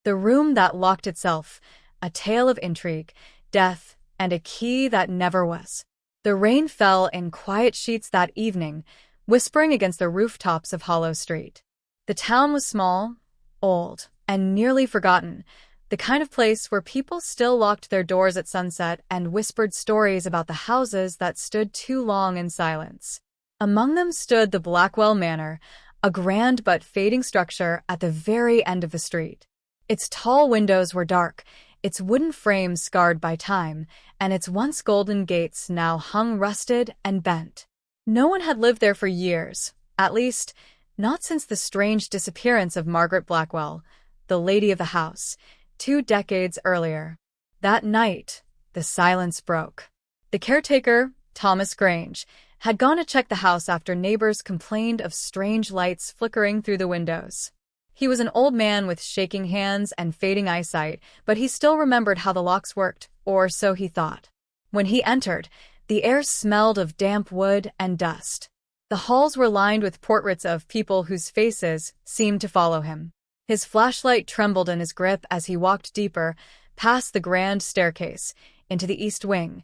The room that locked itself, a tale of intrigue, death, and a key that never was. The rain fell in quiet sheets that evening, whispering against the rooftops of Hollow Street. The town was small, old, and nearly forgotten, the kind of place where people still locked their doors at sunset and whispered stories about the houses that stood too long in silence. Among them stood the Blackwell Manor, a grand but fading structure at the very end of the street. Its tall windows were dark, its wooden frames scarred by time, and its once golden gates now hung rusted and bent. No one had lived there for years, at least, not since the strange disappearance of Margaret Blackwell, the lady of the house, 2 decades earlier. That night, the silence broke. The caretaker, Thomas Grange, had gone to check the house after neighbors complained of strange lights flickering through the windows. He was an old man with shaking hands and fading eyesight, but he still remembered how the locks worked, or so he thought. When he entered, the air smelled of damp wood and dust. The halls were lined with portraits of people whose faces seemed to follow him. His flashlight trembled in his grip as he walked deeper, past the grand staircase, into the east wing,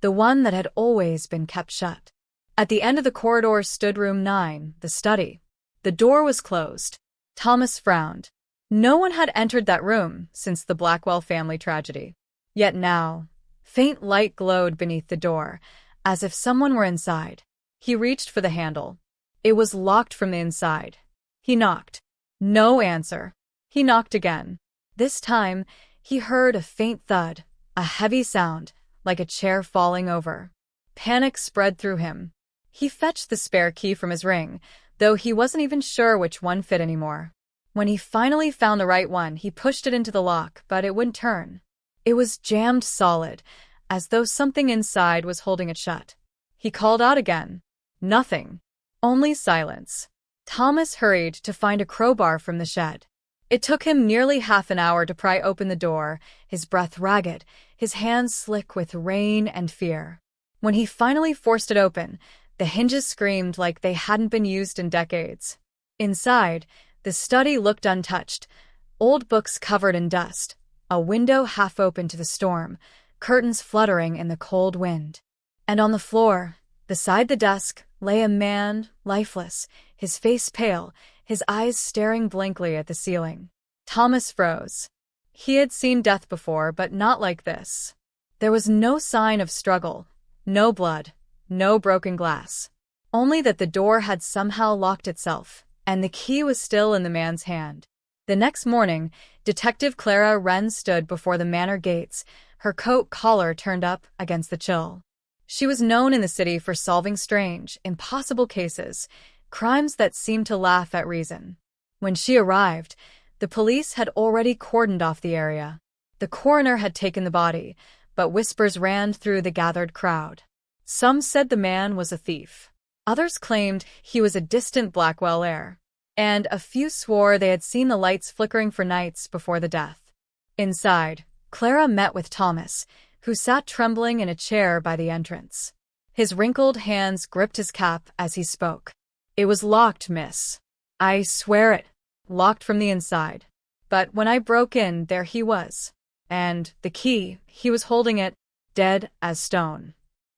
the one that had always been kept shut. At the end of the corridor stood room 9, the study. The door was closed. Thomas frowned. No one had entered that room since the Blackwell family tragedy. Yet now, faint light glowed beneath the door, as if someone were inside. He reached for the handle. It was locked from the inside. He knocked. No answer. He knocked again. This time, he heard a faint thud, a heavy sound, like a chair falling over. Panic spread through him. He fetched the spare key from his ring, though he wasn't even sure which one fit anymore. When he finally found the right one, he pushed it into the lock, but it wouldn't turn. It was jammed solid, as though something inside was holding it shut. He called out again. Nothing. Only silence. Thomas hurried to find a crowbar from the shed. It took him nearly half an hour to pry open the door, his breath ragged, his hands slick with rain and fear. When he finally forced it open, the hinges screamed like they hadn't been used in decades. Inside, the study looked untouched, old books covered in dust, a window half open to the storm, curtains fluttering in the cold wind. And on the floor, beside the desk, lay a man, lifeless, his face pale, his eyes staring blankly at the ceiling. Thomas froze. He had seen death before, but not like this. There was no sign of struggle, no blood, no broken glass. Only that the door had somehow locked itself, and the key was still in the man's hand. The next morning, Detective Clara Wren stood before the manor gates, her coat collar turned up against the chill. She was known in the city for solving strange, impossible cases, crimes that seemed to laugh at reason. When she arrived, the police had already cordoned off the area. The coroner had taken the body, but whispers ran through the gathered crowd. Some said the man was a thief. Others claimed he was a distant Blackwell heir. And a few swore they had seen the lights flickering for nights before the death. Inside, Clara met with Thomas, who sat trembling in a chair by the entrance. His wrinkled hands gripped his cap as he spoke. "It was locked, miss. I swear it. Locked from the inside. But when I broke in, there he was. And the key, he was holding it, dead as stone."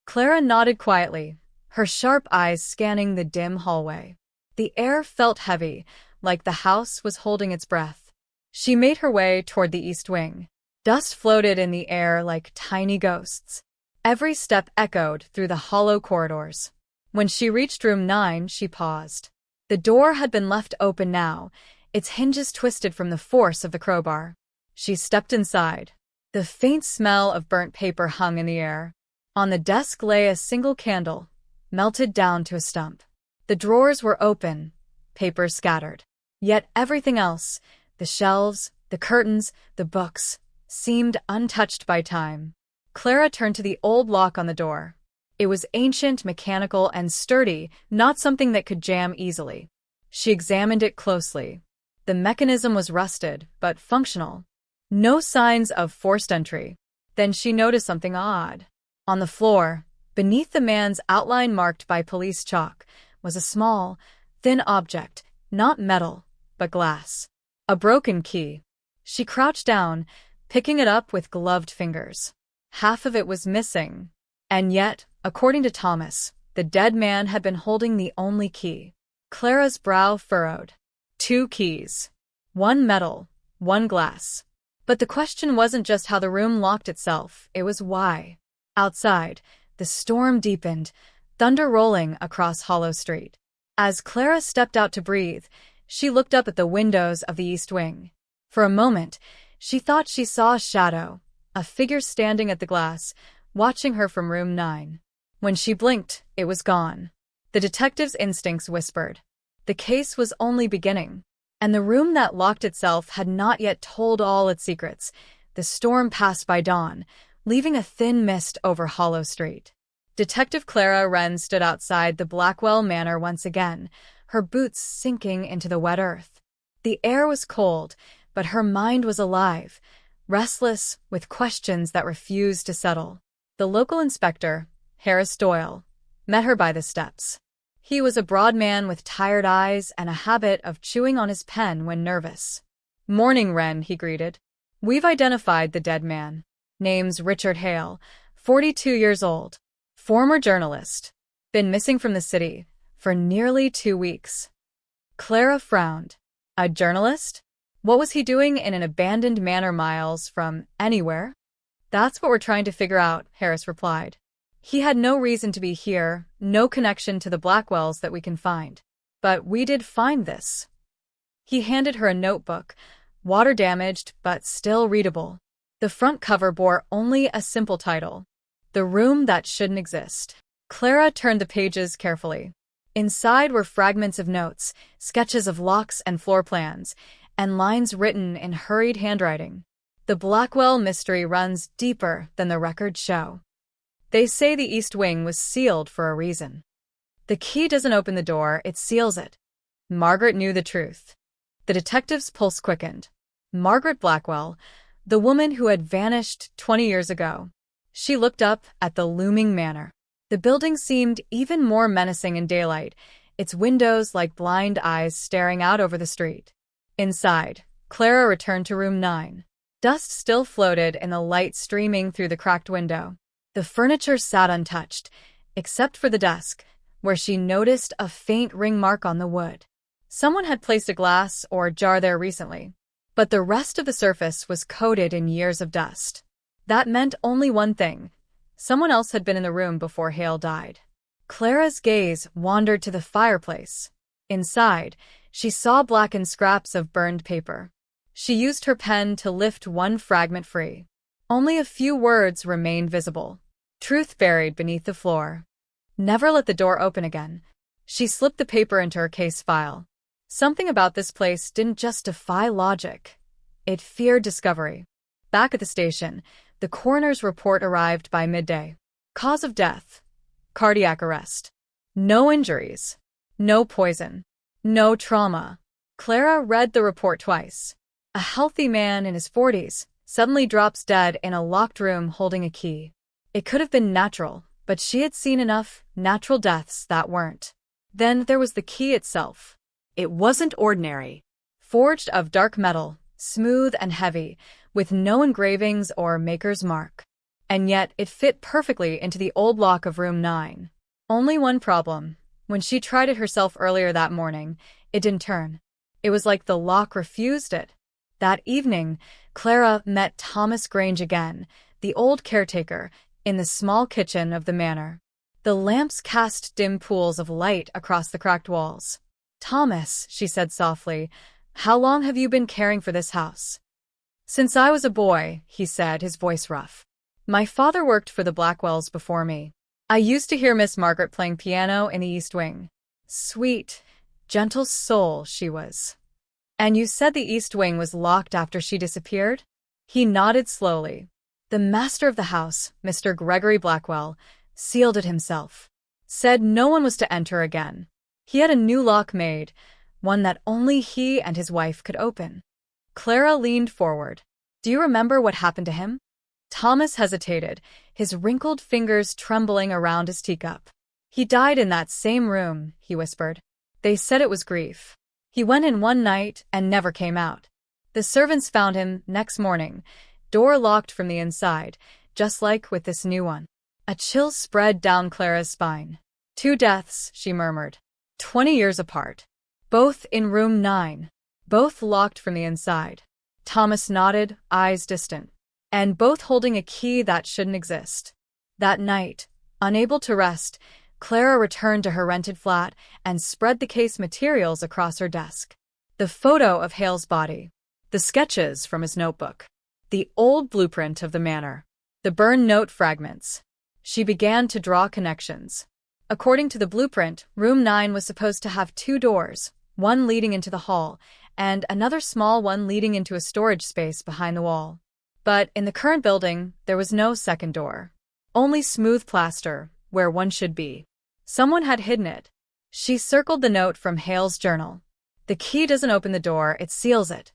Clara nodded quietly, her sharp eyes scanning the dim hallway. The air felt heavy, like the house was holding its breath. She made her way toward the east wing. Dust floated in the air like tiny ghosts. Every step echoed through the hollow corridors. When she reached room 9, she paused. The door had been left open now, its hinges twisted from the force of the crowbar. She stepped inside. The faint smell of burnt paper hung in the air. On the desk lay a single candle, melted down to a stump. The drawers were open, papers scattered. Yet everything else, the shelves, the curtains, the books, seemed untouched by time. Clara turned to the old lock on the door. It was ancient, mechanical, and sturdy, not something that could jam easily. She examined it closely. The mechanism was rusted, but functional. No signs of forced entry. Then she noticed something odd. On the floor, beneath the man's outline marked by police chalk, was a small, thin object, not metal, but glass. A broken key. She crouched down, picking it up with gloved fingers. Half of it was missing. And yet, according to Thomas, the dead man had been holding the only key. Clara's brow furrowed. 2 keys. One metal, one glass. But the question wasn't just how the room locked itself, it was why. Outside, the storm deepened, thunder rolling across Hollow Street. As Clara stepped out to breathe, she looked up at the windows of the East Wing. For a moment, she thought she saw a shadow, a figure standing at the glass, watching her from room 9. When she blinked, it was gone. The detective's instincts whispered. The case was only beginning. And the room that locked itself had not yet told all its secrets. The storm passed by dawn, leaving a thin mist over Hollow Street. Detective Clara Wren stood outside the Blackwell Manor once again, her boots sinking into the wet earth. The air was cold, but her mind was alive, restless with questions that refused to settle. The local inspector, Harris Doyle, met her by the steps. He was a broad man with tired eyes and a habit of chewing on his pen when nervous. "Morning, Wren," he greeted. "We've identified the dead man. Name's Richard Hale, 42 years old. Former journalist. Been missing from the city for nearly 2 weeks." Clara frowned. A journalist? What was he doing in an abandoned manor miles from anywhere? "That's what we're trying to figure out," Harris replied. "He had no reason to be here, no connection to the Blackwells that we can find. But we did find this." He handed her a notebook, water-damaged but still readable. The front cover bore only a simple title, "The Room That Shouldn't Exist." Clara turned the pages carefully. Inside were fragments of notes, sketches of locks and floor plans, and lines written in hurried handwriting. The Blackwell mystery runs deeper than the records show. They say the East Wing was sealed for a reason. The key doesn't open the door, it seals it. Margaret knew the truth. The detective's pulse quickened. Margaret Blackwell, the woman who had vanished 20 years ago. She looked up at the looming manor. The building seemed even more menacing in daylight, its windows like blind eyes staring out over the street. Inside, Clara returned to room 9. Dust still floated in the light streaming through the cracked window. The furniture sat untouched, except for the desk, where she noticed a faint ring mark on the wood. Someone had placed a glass or jar there recently, but the rest of the surface was coated in years of dust. That meant only one thing. Someone else had been in the room before Hale died. Clara's gaze wandered to the fireplace. Inside, she saw blackened scraps of burned paper. She used her pen to lift one fragment free. Only a few words remained visible. Truth buried beneath the floor. Never let the door open again. She slipped the paper into her case file. Something about this place didn't just defy logic. It feared discovery. Back at the station, the coroner's report arrived by midday. Cause of death: cardiac arrest. No injuries. No poison. No trauma. Clara read the report twice. A healthy man in his 40s suddenly drops dead in a locked room holding a key. It could have been natural, but she had seen enough natural deaths that weren't. Then there was the key itself. It wasn't ordinary. Forged of dark metal, smooth and heavy, with no engravings or maker's mark. And yet it fit perfectly into the old lock of room 9. Only one problem. When she tried it herself earlier that morning, it didn't turn. It was like the lock refused it. That evening, Clara met Thomas Grange again, the old caretaker, in the small kitchen of the manor. The lamps cast dim pools of light across the cracked walls. "Thomas," she said softly, "how long have you been caring for this house?" "Since I was a boy," he said, his voice rough. "My father worked for the Blackwells before me. I used to hear Miss Margaret playing piano in the East Wing. Sweet, gentle soul she was." "And you said the East Wing was locked after she disappeared?" He nodded slowly. "The master of the house, Mr. Gregory Blackwell, sealed it himself. Said no one was to enter again. He had a new lock made, one that only he and his wife could open." Clara leaned forward. "Do you remember what happened to him?" Thomas hesitated, his wrinkled fingers trembling around his teacup. "He died in that same room," he whispered. "They said it was grief. He went in one night and never came out. The servants found him next morning, door locked from the inside, just like with this new one. A chill spread down Clara's spine. 2 deaths, she murmured. 20 years apart. Both in room 9. Both locked from the inside. Thomas nodded, eyes distant. And both holding a key that shouldn't exist. That night, unable to rest, Clara returned to her rented flat and spread the case materials across her desk. The photo of Hale's body. The sketches from his notebook. The old blueprint of the manor. The burned note fragments. She began to draw connections. According to the blueprint, room 9 was supposed to have 2 doors, one leading into the hall, and another small one leading into a storage space behind the wall. But in the current building, there was no second door. Only smooth plaster, where one should be. Someone had hidden it. She circled the note from Hale's journal. The key doesn't open the door, it seals it.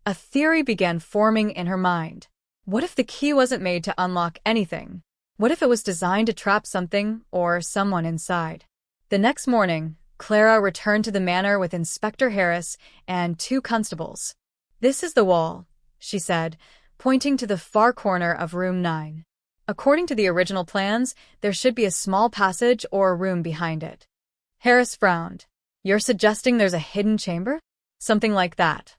A theory began forming in her mind. What if the key wasn't made to unlock anything? What if it was designed to trap something or someone inside? The next morning, Clara returned to the manor with Inspector Harris and 2 constables. "This is the wall," she said, pointing to the far corner of room 9. "According to the original plans, there should be a small passage or a room behind it." Harris frowned. "You're suggesting there's a hidden chamber?" "Something like that."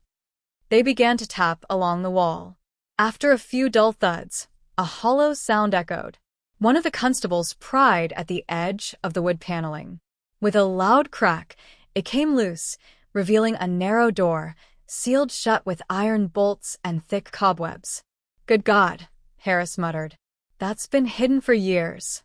They began to tap along the wall. After a few dull thuds, a hollow sound echoed. One of the constables pried at the edge of the wood paneling. With a loud crack, it came loose, revealing a narrow door, sealed shut with iron bolts and thick cobwebs. "Good God," Harris muttered. "That's been hidden for years."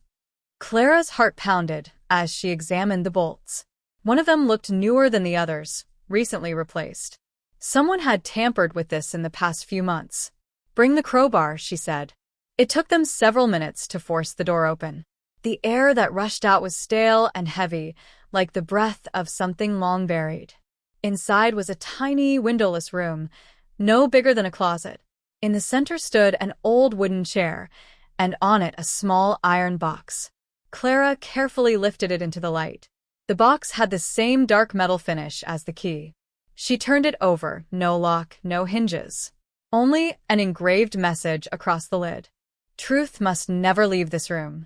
Clara's heart pounded as she examined the bolts. One of them looked newer than the others, recently replaced. Someone had tampered with this in the past few months. "Bring the crowbar," she said. It took them several minutes to force the door open. The air that rushed out was stale and heavy, like the breath of something long buried. Inside was a tiny, windowless room, no bigger than a closet. In the center stood an old wooden chair, and on it a small iron box. Clara carefully lifted it into the light. The box had the same dark metal finish as the key. She turned it over, no lock, no hinges. Only an engraved message across the lid. "Truth must never leave this room."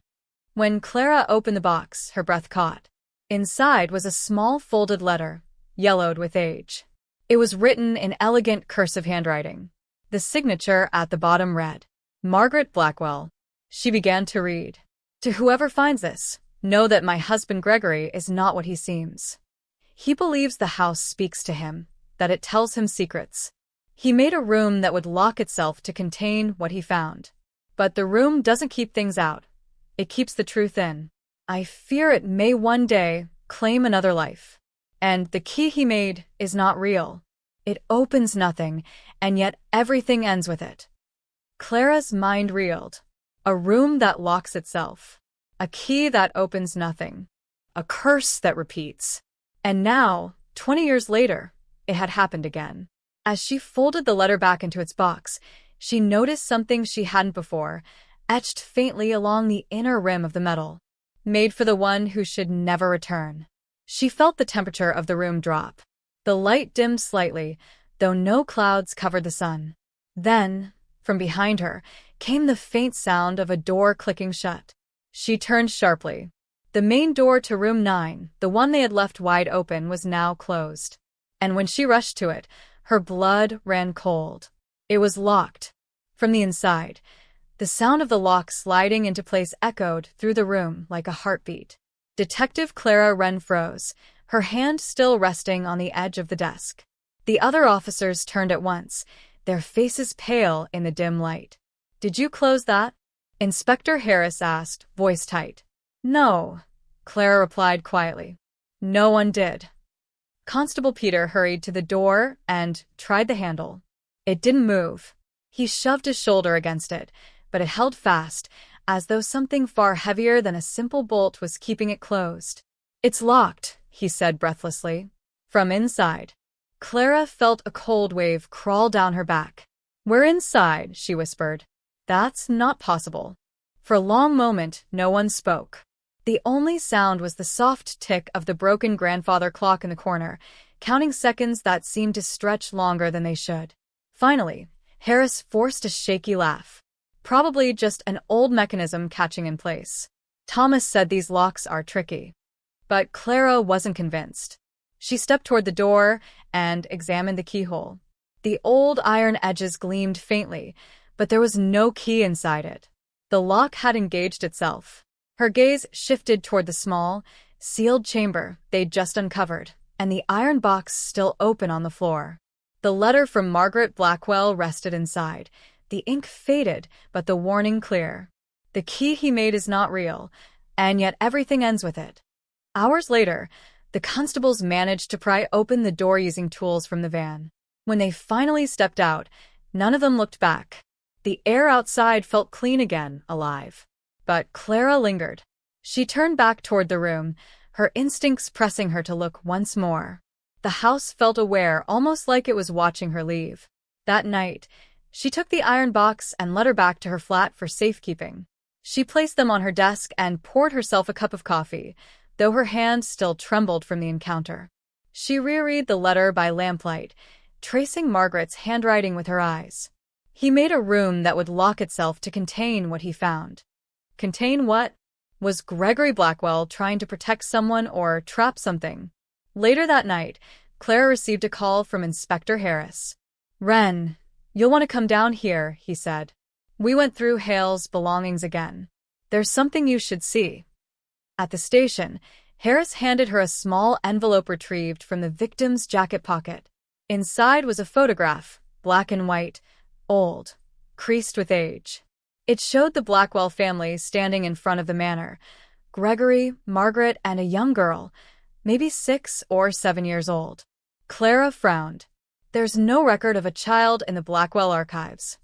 When Clara opened the box, her breath caught. Inside was a small folded letter, yellowed with age. It was written in elegant cursive handwriting. The signature at the bottom read, "Margaret Blackwell." She began to read. "To whoever finds this, know that my husband Gregory is not what he seems. He believes the house speaks to him, that it tells him secrets. He made a room that would lock itself to contain what he found. But the room doesn't keep things out. It keeps the truth in. I fear it may one day claim another life. And the key he made is not real. It opens nothing, and yet everything ends with it." Clara's mind reeled. A room that locks itself. A key that opens nothing. A curse that repeats. And now, 20 years later, it had happened again. As she folded the letter back into its box, she noticed something she hadn't before, etched faintly along the inner rim of the metal. "Made for the one who should never return." She felt the temperature of the room drop. The light dimmed slightly, though no clouds covered the sun. Then, from behind her, came the faint sound of a door clicking shut. She turned sharply. The main door to room 9, the one they had left wide open, was now closed. And when she rushed to it, her blood ran cold. It was locked. From the inside, the sound of the lock sliding into place echoed through the room like a heartbeat. Detective Clara Wren froze, her hand still resting on the edge of the desk. The other officers turned at once, their faces pale in the dim light. "Did you close that?" Inspector Harris asked, voice tight. "No," Clara replied quietly. "No one did." Constable Peter hurried to the door and tried the handle. It didn't move. He shoved his shoulder against it, but it held fast, as though something far heavier than a simple bolt was keeping it closed. "It's locked," he said breathlessly. From inside, Clara felt a cold wave crawl down her back. "We're inside," she whispered. "That's not possible." For a long moment, no one spoke. The only sound was the soft tick of the broken grandfather clock in the corner, counting seconds that seemed to stretch longer than they should. Finally, Harris forced a shaky laugh. Probably just an old mechanism catching in place. Thomas said these locks are tricky. But Clara wasn't convinced. She stepped toward the door and examined the keyhole. The old iron edges gleamed faintly, but there was no key inside it. The lock had engaged itself. Her gaze shifted toward the small, sealed chamber they'd just uncovered, and the iron box still open on the floor. The letter from Margaret Blackwell rested inside. The ink faded, but the warning clear. The key he made is not real, and yet everything ends with it. Hours later, the constables managed to pry open the door using tools from the van. When they finally stepped out, none of them looked back. The air outside felt clean again, alive. But Clara lingered. She turned back toward the room, her instincts pressing her to look once more. The house felt aware, almost like it was watching her leave. That night, she took the iron box and led her back to her flat for safekeeping. She placed them on her desk and poured herself a cup of coffee, though her hand still trembled from the encounter. She reread the letter by lamplight, tracing Margaret's handwriting with her eyes. He made a room that would lock itself to contain what he found. Contain what? Was Gregory Blackwell trying to protect someone or trap something? Later that night, Clara received a call from Inspector Harris. "Wren, you'll want to come down here," he said. "We went through Hale's belongings again. There's something you should see." At the station, Harris handed her a small envelope retrieved from the victim's jacket pocket. Inside was a photograph, black and white, old, creased with age. It showed the Blackwell family standing in front of the manor. Gregory, Margaret, and a young girl, maybe 6 or 7 years old. Clara frowned. "There's no record of a child in the Blackwell archives."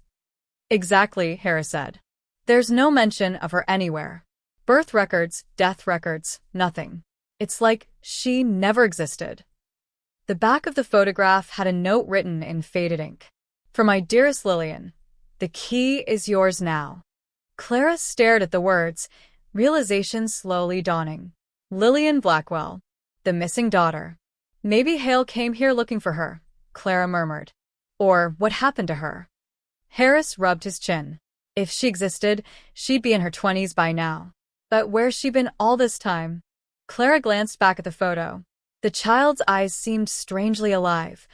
"Exactly," Harris said. "There's no mention of her anywhere. Birth records, death records, nothing. It's like she never existed." The back of the photograph had a note written in faded ink. "For my dearest Lillian, the key is yours now." Clara stared at the words, realization slowly dawning. Lillian Blackwell, the missing daughter. "Maybe Hale came here looking for her," Clara murmured. "Or what happened to her?" Harris rubbed his chin. "If she existed, she'd be in her 20s by now. But where's she been all this time?" Clara glanced back at the photo. The child's eyes seemed strangely alive,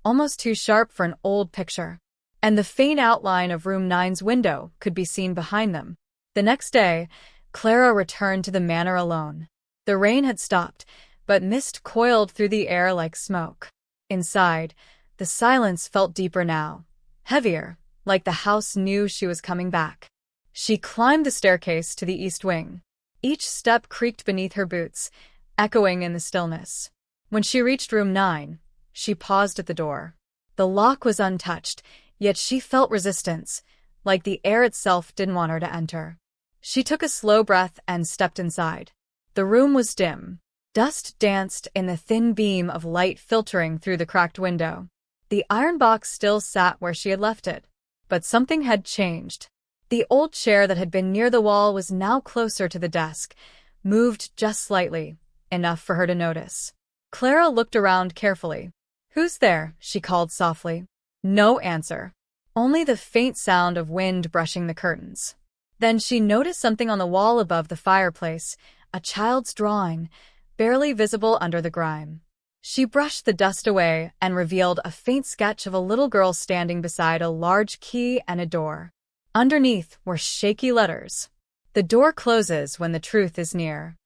almost too sharp for an old picture. And the faint outline of room 9's window could be seen behind them. The next day, Clara returned to the manor alone. The rain had stopped, but mist coiled through the air like smoke. Inside, the silence felt deeper now, heavier, like the house knew she was coming back. She climbed the staircase to the east wing. Each step creaked beneath her boots, echoing in the stillness. When she reached room 9, she paused at the door. The lock was untouched, yet she felt resistance, like the air itself didn't want her to enter. She took a slow breath and stepped inside. The room was dim. Dust danced in the thin beam of light filtering through the cracked window. The iron box still sat where she had left it. But something had changed. The old chair that had been near the wall was now closer to the desk, moved just slightly, enough for her to notice. Clara looked around carefully. "Who's there?" she called softly. No answer. Only the faint sound of wind brushing the curtains. Then she noticed something on the wall above the fireplace, a child's drawing, barely visible under the grime. She brushed the dust away and revealed a faint sketch of a little girl standing beside a large key and a door. Underneath were shaky letters. "The door closes when the truth is near."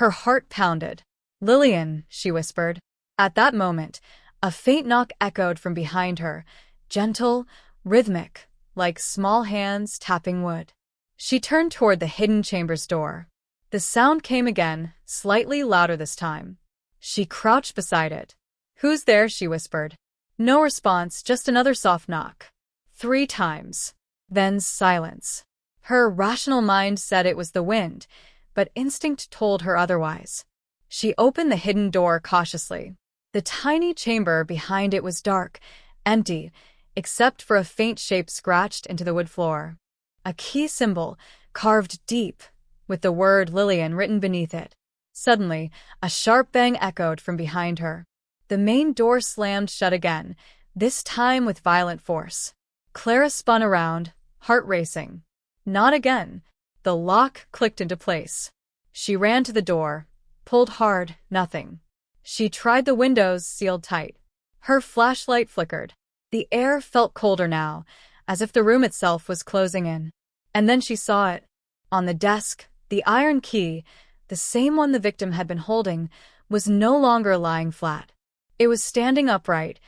Her heart pounded. "Lillian," she whispered. At that moment, a faint knock echoed from behind her, gentle, rhythmic, like small hands tapping wood. She turned toward the hidden chamber's door. The sound came again, slightly louder this time. She crouched beside it. "Who's there?" she whispered. No response, just another soft knock. 3 times. Then silence. Her rational mind said it was the wind, but instinct told her otherwise. She opened the hidden door cautiously. The tiny chamber behind it was dark, empty, except for a faint shape scratched into the wood floor. A key symbol, carved deep, with the word Lillian written beneath it. Suddenly, a sharp bang echoed from behind her. The main door slammed shut again, this time with violent force. Clara spun around, heart racing. Not again. The lock clicked into place. She ran to the door, pulled hard, nothing. She tried the windows, sealed tight. Her flashlight flickered. The air felt colder now, as if the room itself was closing in. And then she saw it. On the desk, the iron key, the same one the victim had been holding, was no longer lying flat. It was standing upright,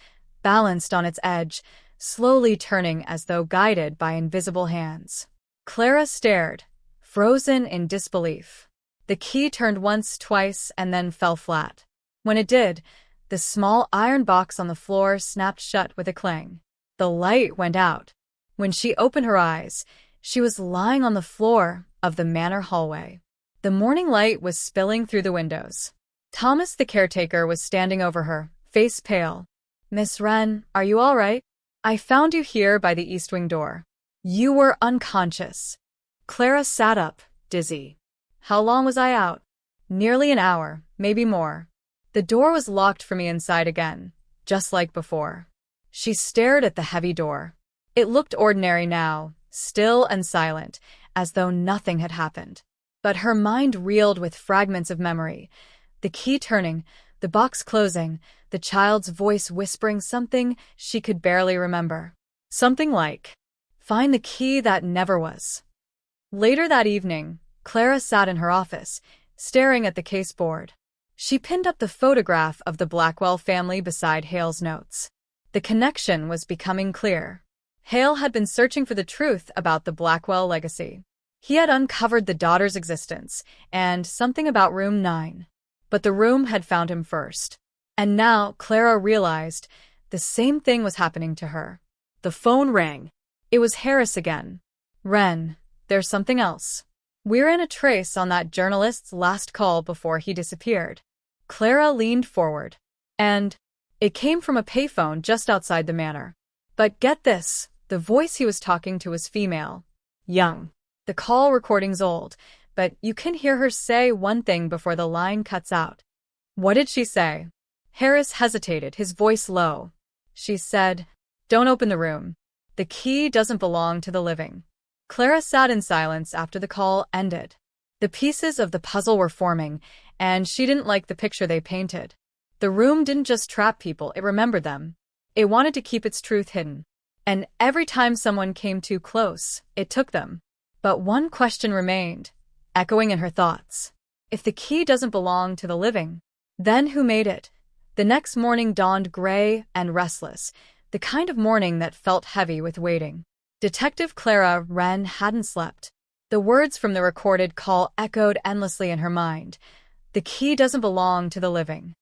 balanced on its edge, slowly turning as though guided by invisible hands. Clara stared, frozen in disbelief. The key turned once, twice, and then fell flat. When it did, the small iron box on the floor snapped shut with a clang. The light went out. When she opened her eyes, she was lying on the floor of the manor hallway. The morning light was spilling through the windows. Thomas, the caretaker, was standing over her, face pale. "Miss Wren, are you all right? I found you here by the east wing door. You were unconscious." Clara sat up, dizzy. "How long was I out?" "Nearly an hour, maybe more. The door was locked for me inside again, just like before." She stared at the heavy door. It looked ordinary now, still and silent, as though nothing had happened. But her mind reeled with fragments of memory. The key turning, the box closing, the child's voice whispering something she could barely remember. Something like, "Find the key that never was." Later that evening, Clara sat in her office, staring at the caseboard. She pinned up the photograph of the Blackwell family beside Hale's notes. The connection was becoming clear. Hale had been searching for the truth about the Blackwell legacy. He had uncovered the daughter's existence and something about room 9. But the room had found him first. And now Clara realized the same thing was happening to her. The phone rang. It was Harris again. "Wren, there's something else. We're in a trace on that journalist's last call before he disappeared." Clara leaned forward. And it came from a payphone just outside the manor. But get this, the voice he was talking to was female. Young. The call recording's old, but you can hear her say one thing before the line cuts out. "What did she say?" Harris hesitated, his voice low. "She said, 'Don't open the room. The key doesn't belong to the living.'" Clara sat in silence after the call ended. The pieces of the puzzle were forming, and she didn't like the picture they painted. The room didn't just trap people, it remembered them. It wanted to keep its truth hidden. And every time someone came too close, it took them. But one question remained, echoing in her thoughts. If the key doesn't belong to the living, then who made it? The next morning dawned gray and restless, the kind of morning that felt heavy with waiting. Detective Clara Wren hadn't slept. The words from the recorded call echoed endlessly in her mind. The key doesn't belong to the living.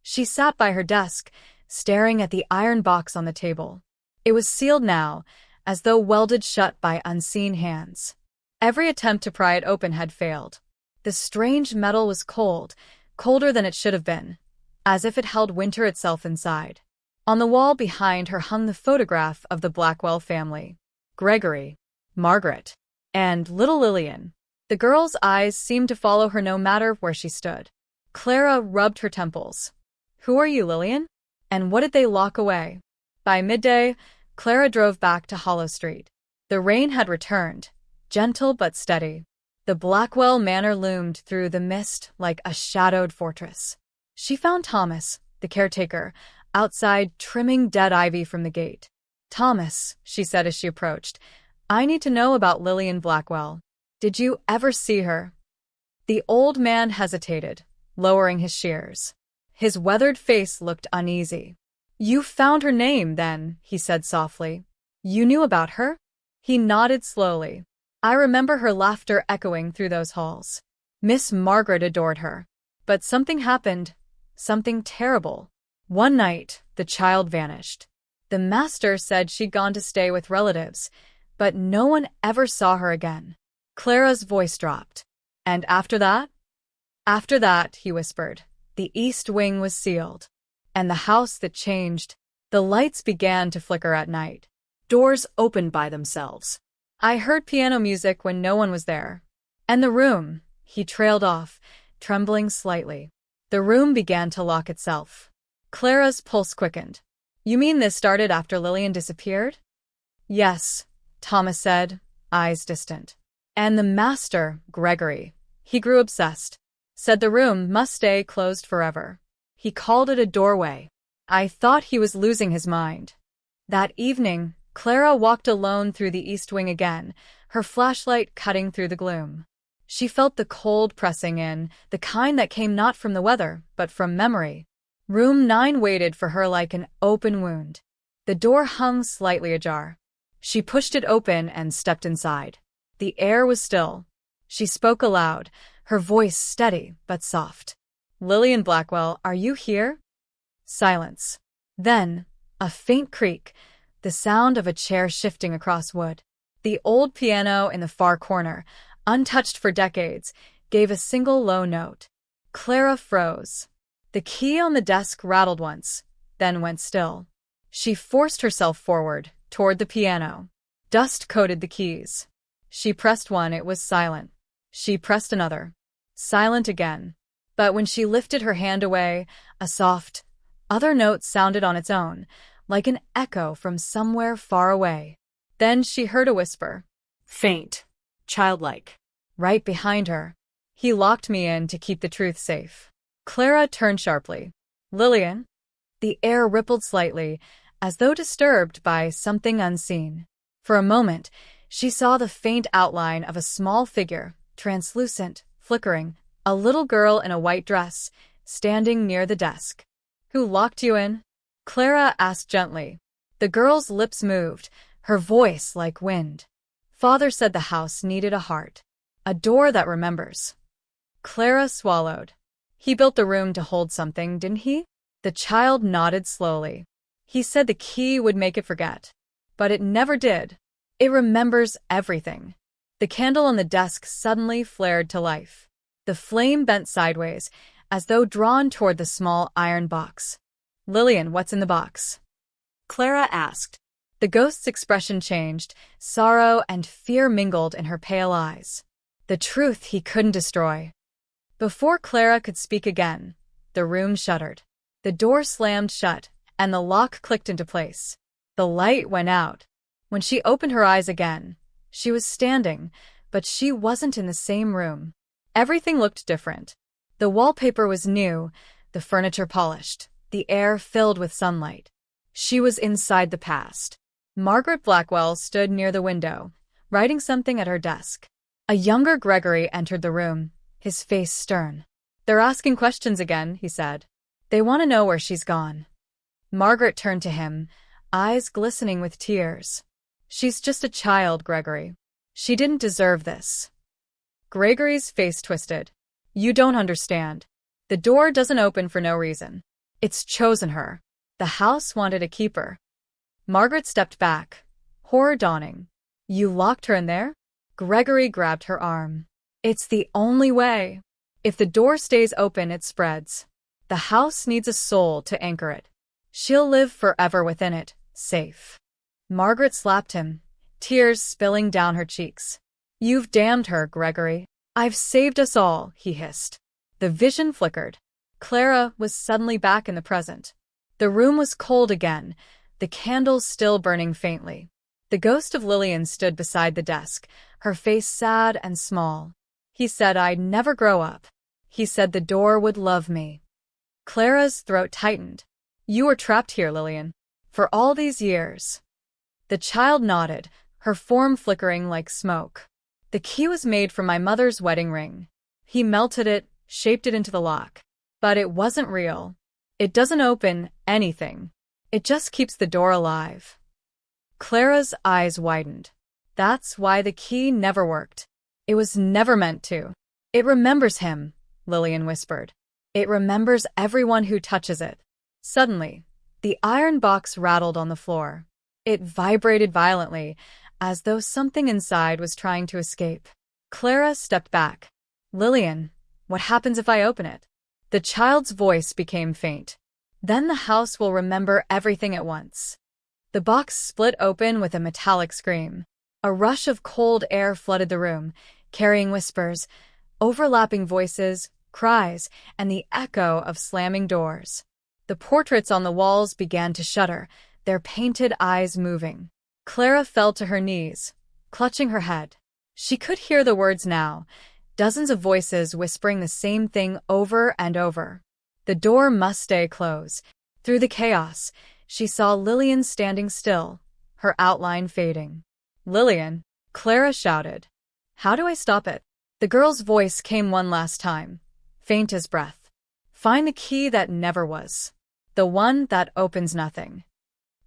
She sat by her desk, staring at the iron box on the table. It was sealed now, as though welded shut by unseen hands. Every attempt to pry it open had failed. The strange metal was cold, colder than it should have been, as if it held winter itself inside. On the wall behind her hung the photograph of the Blackwell family. Gregory, Margaret, and little Lillian. The girl's eyes seemed to follow her no matter where she stood. Clara rubbed her temples. "Who are you, Lillian? And what did they lock away?" By midday, Clara drove back to Hollow Street. The rain had returned, gentle but steady. The Blackwell Manor loomed through the mist like a shadowed fortress. She found Thomas, the caretaker, outside trimming dead ivy from the gate. "Thomas," she said as she approached, "I need to know about Lillian Blackwell. Did you ever see her?" The old man hesitated, lowering his shears. His weathered face looked uneasy. "You found her name, then," he said softly. "You knew about her?" He nodded slowly. "I remember her laughter echoing through those halls. Miss Margaret adored her. But something happened, something terrible. One night, the child vanished. The master said she'd gone to stay with relatives, but no one ever saw her again." Clara's voice dropped. "And after that?" "After that," he whispered, "the east wing was sealed. And the house that changed. The lights began to flicker at night. Doors opened by themselves. I heard piano music when no one was there. And the room," he trailed off, trembling slightly. "The room began to lock itself." Clara's pulse quickened. You mean this started after Lillian disappeared? Yes, Thomas said, eyes distant. And the master, Gregory, he grew obsessed. Said the room must stay closed forever. He called it a doorway. I thought he was losing his mind. That evening, Clara walked alone through the east wing again, her flashlight cutting through the gloom. She felt the cold pressing in, the kind that came not from the weather, but from memory. Room 9 waited for her like an open wound. The door hung slightly ajar. She pushed it open and stepped inside. The air was still. She spoke aloud, her voice steady but soft. Lillian Blackwell, are you here? Silence. Then, a faint creak, the sound of a chair shifting across wood. The old piano in the far corner, untouched for decades, gave a single low note. Clara froze. The key on the desk rattled once, then went still. She forced herself forward, toward the piano. Dust coated the keys. She pressed one, it was silent. She pressed another. Silent again. But when she lifted her hand away, a soft, other note sounded on its own, like an echo from somewhere far away. Then she heard a whisper. Faint. Childlike. Right behind her. He locked me in to keep the truth safe. Clara turned sharply. Lillian? The air rippled slightly, as though disturbed by something unseen. For a moment, she saw the faint outline of a small figure, translucent, flickering, a little girl in a white dress, standing near the desk. Who locked you in? Clara asked gently. The girl's lips moved, her voice like wind. Father said the house needed a heart. A door that remembers. Clara swallowed. He built the room to hold something, didn't he? The child nodded slowly. He said the key would make it forget. But it never did. It remembers everything. The candle on the desk suddenly flared to life. The flame bent sideways, as though drawn toward the small iron box. Lillian, what's in the box? Clara asked. The ghost's expression changed, sorrow and fear mingled in her pale eyes. The truth he couldn't destroy. Before Clara could speak again, the room shuddered. The door slammed shut, and the lock clicked into place. The light went out. When she opened her eyes again, she was standing, but she wasn't in the same room. Everything looked different. The wallpaper was new, the furniture polished, the air filled with sunlight. She was inside the past. Margaret Blackwell stood near the window, writing something at her desk. A younger Gregory entered the room, his face stern. They're asking questions again, he said. They want to know where she's gone. Margaret turned to him, eyes glistening with tears. She's just a child, Gregory. She didn't deserve this. Gregory's face twisted. You don't understand. The door doesn't open for no reason. It's chosen her. The house wanted a keeper. Margaret stepped back, horror dawning. You locked her in there? Gregory grabbed her arm. It's the only way. If the door stays open, it spreads. The house needs a soul to anchor it. She'll live forever within it, safe. Margaret slapped him, tears spilling down her cheeks. You've damned her, Gregory. I've saved us all, he hissed. The vision flickered. Clara was suddenly back in the present. The room was cold again, the candles still burning faintly. The ghost of Lillian stood beside the desk, her face sad and small. He said I'd never grow up. He said the door would love me. Clara's throat tightened. You were trapped here, Lillian. For all these years. The child nodded, her form flickering like smoke. The key was made from my mother's wedding ring. He melted it, shaped it into the lock. But it wasn't real. It doesn't open anything. It just keeps the door alive. Clara's eyes widened. That's why the key never worked. It was never meant to. It remembers him, Lillian whispered. It remembers everyone who touches it. Suddenly, the iron box rattled on the floor. It vibrated violently, as though something inside was trying to escape. Clara stepped back. Lillian, what happens if I open it? The child's voice became faint. Then the house will remember everything at once. The box split open with a metallic scream. A rush of cold air flooded the room, carrying whispers, overlapping voices, cries, and the echo of slamming doors. The portraits on the walls began to shudder, their painted eyes moving. Clara fell to her knees, clutching her head. She could hear the words now, dozens of voices whispering the same thing over and over. The door must stay closed. Through the chaos, she saw Lillian standing still, her outline fading. "Lillian," Clara shouted. "How do I stop it?" The girl's voice came one last time, faint as breath. "Find the key that never was. The one that opens nothing."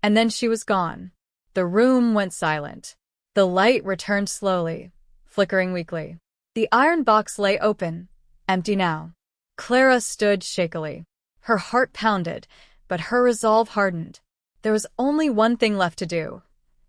And then she was gone. The room went silent. The light returned slowly, flickering weakly. The iron box lay open, empty now. Clara stood shakily. Her heart pounded, but her resolve hardened. There was only one thing left to do.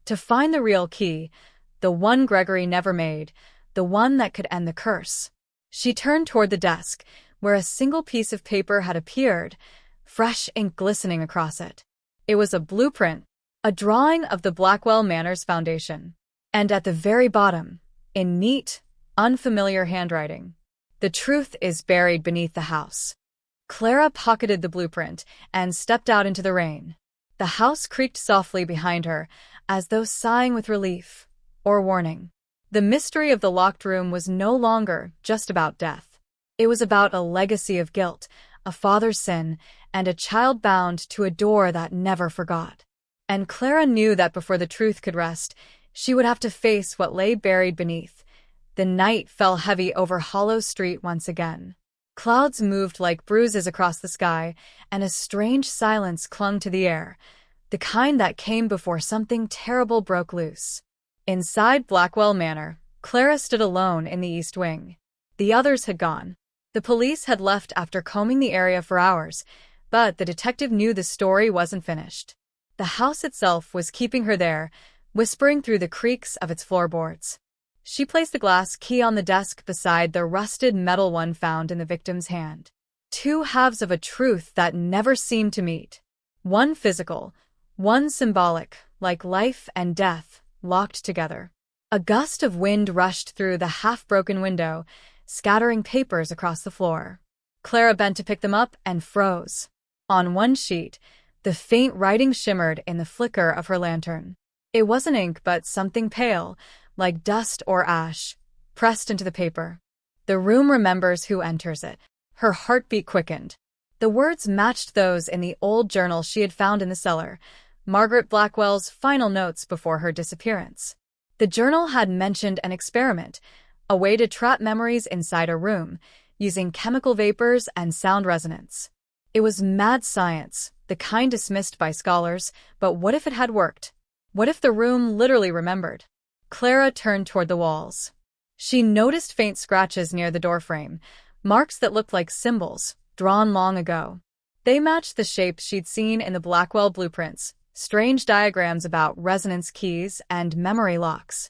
To find the real key, the one Gregory never made, the one that could end the curse. She turned toward the desk, where a single piece of paper had appeared, fresh ink glistening across it. It was a blueprint, a drawing of the Blackwell Manor's foundation. And at the very bottom, in neat, unfamiliar handwriting, "The truth is buried beneath the house." Clara pocketed the blueprint and stepped out into the rain. The house creaked softly behind her, as though sighing with relief or warning. The mystery of the locked room was no longer just about death. It was about a legacy of guilt, a father's sin, and a child bound to a door that never forgot. And Clara knew that before the truth could rest, she would have to face what lay buried beneath. The night fell heavy over Hollow Street once again. Clouds moved like bruises across the sky, and a strange silence clung to the air, the kind that came before something terrible broke loose. Inside Blackwell Manor, Clara stood alone in the East Wing. The others had gone. The police had left after combing the area for hours, but the detective knew the story wasn't finished. The house itself was keeping her there, whispering through the creaks of its floorboards. She placed the glass key on the desk beside the rusted metal one found in the victim's hand. Two halves of a truth that never seemed to meet. One physical, one symbolic, like life and death, locked together. A gust of wind rushed through the half-broken window, scattering papers across the floor. Clara bent to pick them up and froze. On one sheet, the faint writing shimmered in the flicker of her lantern. It wasn't ink but something pale, like dust or ash, pressed into the paper. "The room remembers who enters it." Her heartbeat quickened. The words matched those in the old journal she had found in the cellar, Margaret Blackwell's final notes before her disappearance. The journal had mentioned an experiment, a way to trap memories inside a room, using chemical vapors and sound resonance. It was mad science, the kind dismissed by scholars, but what if it had worked? What if the room literally remembered? Clara turned toward the walls. She noticed faint scratches near the doorframe, marks that looked like symbols, drawn long ago. They matched the shapes she'd seen in the Blackwell blueprints, strange diagrams about resonance keys and memory locks.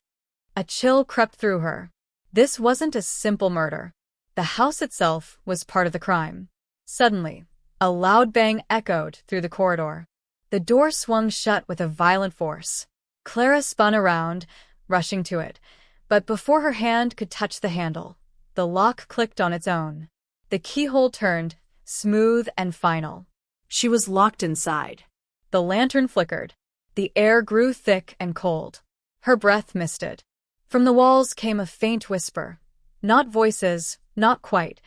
A chill crept through her. This wasn't a simple murder. The house itself was part of the crime. Suddenly, a loud bang echoed through the corridor. The door swung shut with a violent force. Clara spun around, rushing to it, but before her hand could touch the handle, the lock clicked on its own. The keyhole turned, smooth and final. She was locked inside. The lantern flickered. The air grew thick and cold. Her breath misted. From the walls came a faint whisper. Not voices, not quite,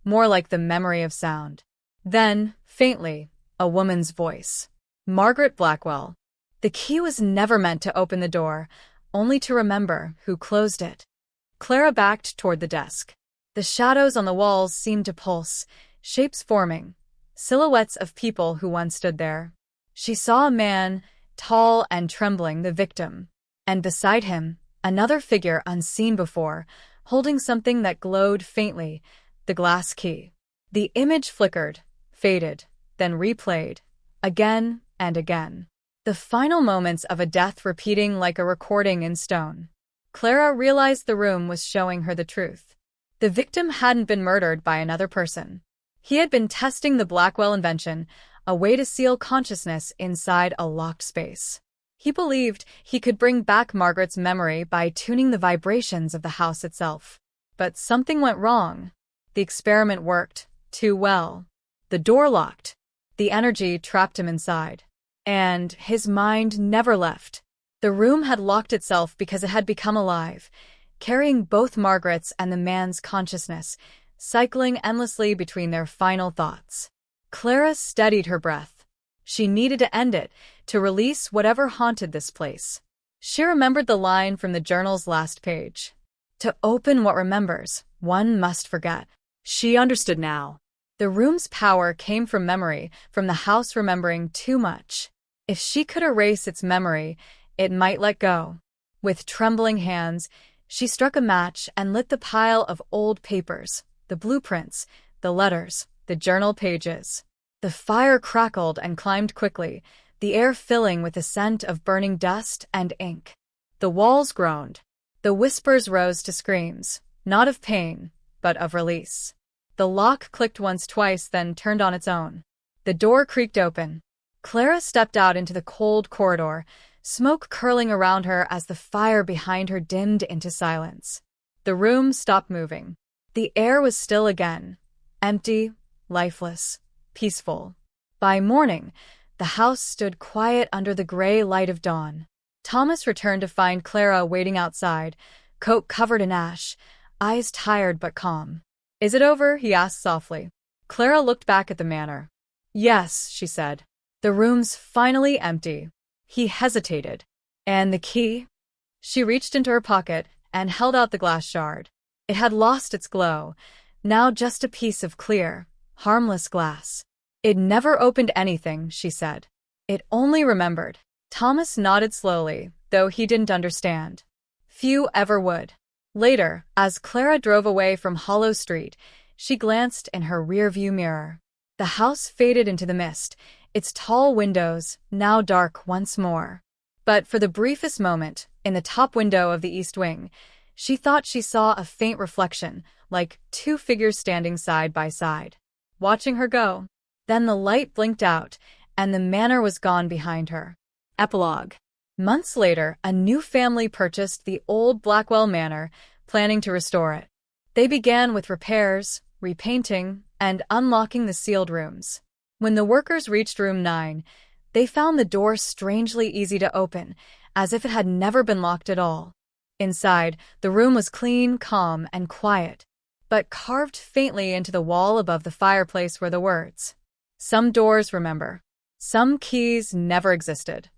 more like the memory of sound. Then, faintly, a woman's voice. Margaret Blackwell. The key was never meant to open the door, only to remember who closed it. Clara backed toward the desk. The shadows on the walls seemed to pulse, shapes forming, silhouettes of people who once stood there. She saw a man, tall and trembling, the victim, and beside him, another figure unseen before, holding something that glowed faintly, the glass key. The image flickered, faded, then replayed, again and again. The final moments of a death repeating like a recording in stone. Clara realized the room was showing her the truth. The victim hadn't been murdered by another person. He had been testing the Blackwell invention, a way to seal consciousness inside a locked space. He believed he could bring back Margaret's memory by tuning the vibrations of the house itself. But something went wrong. The experiment worked too well. The door locked. The energy trapped him inside. And his mind never left. The room had locked itself because it had become alive, carrying both Margaret's and the man's consciousness, cycling endlessly between their final thoughts. Clara steadied her breath. She needed to end it, to release whatever haunted this place. She remembered the line from the journal's last page. To open what remembers, one must forget. She understood now. The room's power came from memory, from the house remembering too much. If she could erase its memory, it might let go. With trembling hands, she struck a match and lit the pile of old papers, the blueprints, the letters, the journal pages. The fire crackled and climbed quickly, the air filling with the scent of burning dust and ink. The walls groaned. The whispers rose to screams, not of pain, but of release. The lock clicked once, twice, then turned on its own. The door creaked open. Clara stepped out into the cold corridor, smoke curling around her as the fire behind her dimmed into silence. The room stopped moving. The air was still again, empty, lifeless, peaceful. By morning, the house stood quiet under the gray light of dawn. Thomas returned to find Clara waiting outside, coat covered in ash, eyes tired but calm. "Is it over?" he asked softly. Clara looked back at the manor. "Yes," she said. "The room's finally empty." He hesitated. "And the key?" She reached into her pocket and held out the glass shard. It had lost its glow, now just a piece of clear, harmless glass. "It never opened anything," she said. "It only remembered." Thomas nodded slowly, though he didn't understand. Few ever would. Later, as Clara drove away from Hollow Street, she glanced in her rearview mirror. The house faded into the mist, its tall windows now dark once more. But for the briefest moment, in the top window of the east wing, she thought she saw a faint reflection, like two figures standing side by side, watching her go. Then the light blinked out, and the manor was gone behind her. Epilogue. Months later, a new family purchased the old Blackwell Manor, planning to restore it. They began with repairs, repainting, and unlocking the sealed rooms. When the workers reached room 9, they found the door strangely easy to open, as if it had never been locked at all. Inside, the room was clean, calm, and quiet, but carved faintly into the wall above the fireplace were the words, "Some doors remember. Some keys never existed."